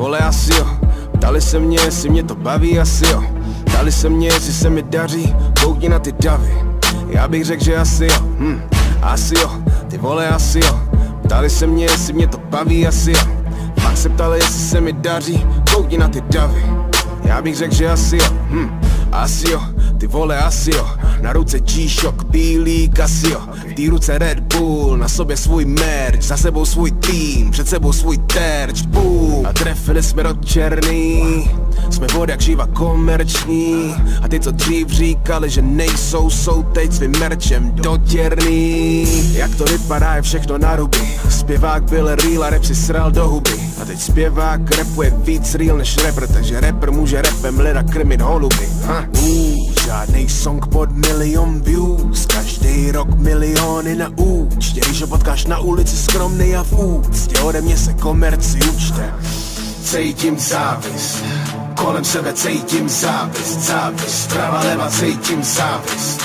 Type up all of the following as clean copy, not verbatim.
vole asi jo. Ptali se mě, jestli mě to baví, asi jo. Ptali se mě, jestli se mi daří, koukni na ty davy. Já bych řekl, že asi jo, asi jo, ty vole asi jo. Ptali se mě, jestli mě to baví, asi jo. Pak se ptali, jestli se mi daří, koukni na ty davy. Já bych řekl, že asi jo, asi jo, ty vole asi jo. Na ruce G-Shock, bílý Casio, v té ruce Red Bull, na sobě svůj merch, za sebou svůj tým, před sebou svůj terč, boom. A trefili jsme do černý, jsme vod jak živa komerční. A ty, co dřív říkali, že nejsou, jsou teď svým merčem dotěrný. Jak to vypadá, je všechno na ruby. Zpěvák byl real a rap si sral do huby. A teď zpěvák rapuje víc real než rapper, takže rapper může rapem lida krmit holuby. Žádnej song pod 1 milion views, každý rok miliony na účtě. Když ho potkáš na ulici skromnej a v úctě, ode mě se komerci učte. Cítím závist, kolem sebe cítím závist, závist, prava leva cítím závist,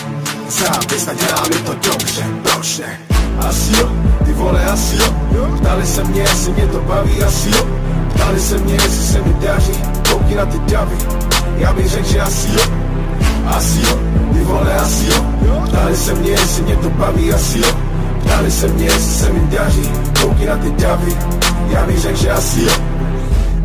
závist a dělá mi to dobře, proč ne? Asi jo, ty vole asi jo. Ptali se mě, jestli mě to baví, asi jo. Ptali se mě, jestli se mi daří, koukni na ty davy. Já bych řekl, že asi jo, asi jo, ty vole asi jo. Ptali se mě, jestli mě to baví, asi jo. Ptali se mě, jestli se mi daří, koukni na ty davy. Já bych řekl, že asi jo.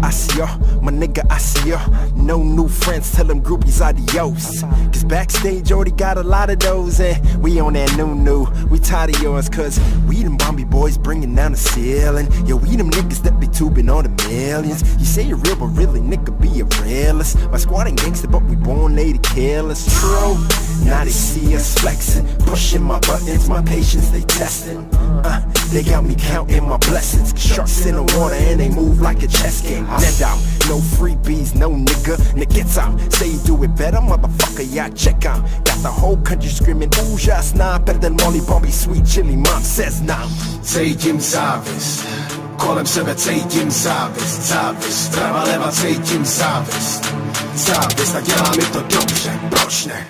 I see ya, my nigga, I see ya. No new friends, tell them groupies adios. Cause backstage already got a lot of those. And we on that new, we tired of yours. Cause we them Bombi boys bringing down the ceiling. Yo, we them niggas that be tubing on the millions. You say you're real, but really, nigga, be a realist. My squad ain't gangster, but we born lady killers. True, now they see us flexing. Pushing my buttons, my patience, they testing. They got me counting my blessings. Sharks in the water and they move like a chess game. Net out, no freebies, no nigga, gets out. Say you do it better, motherfucker, yeah, check out. Got the whole country screaming, ooh, just nah, better than Molly Bombi, sweet chili, mom says nah. Cítím závist, kolem sebe cítím závist, závist, prava leva cítím závist, závist a dělá mi to dobře, proč ne?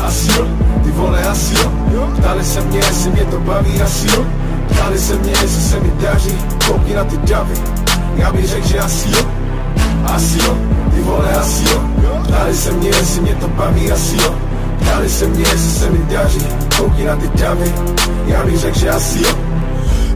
Asi jo, ty vole asi jo. Ptali se mě, jestli mě to baví, asi jo. Ptali se mě, jestli se mi daří, koukni na ty davy. Já bych řekl, že asi jo, asi jo, ty vole asi jo. Ptali se mě, jestli mě to baví, asi jo. Ptali se mě, jestli se mi daří, koukni na ty davy. Já bych řekl, že asi jo.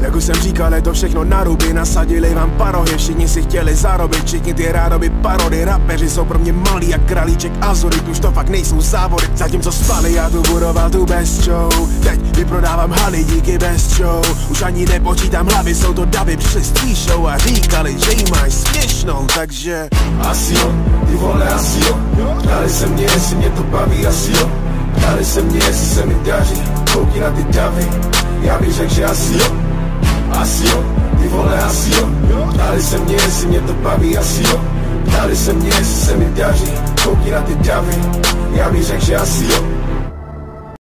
Jak už jsem říkal, je to všechno na ruby. Nasadili vám parohy, všichni si chtěli zarobit. Všichni ty rádoby parody, rapeři jsou pro mě malý jak králíček Azurit. Už to fakt nejsou závody, zatímco spali, já tu budoval tu best show. Teď vyprodávám haly díky best show. Už ani nepočítám hlavy, jsou to davy. Přišli s tvý show a říkali, že jí máš směšnou, takže asi jo, ty vole asi jo. Ptali se mě, jestli mě to baví, asi jo. Ptali se mě, jestli se mi daří, koukni na ty davy. Já bych řekl, že asi jo, asi jo, ty vole asi jo. Ptali se mě, jestli mě to baví, asi jo. Ptali se mě, jestli se mi daří, koukni na ty davy. Já bych řekl, že asi jo.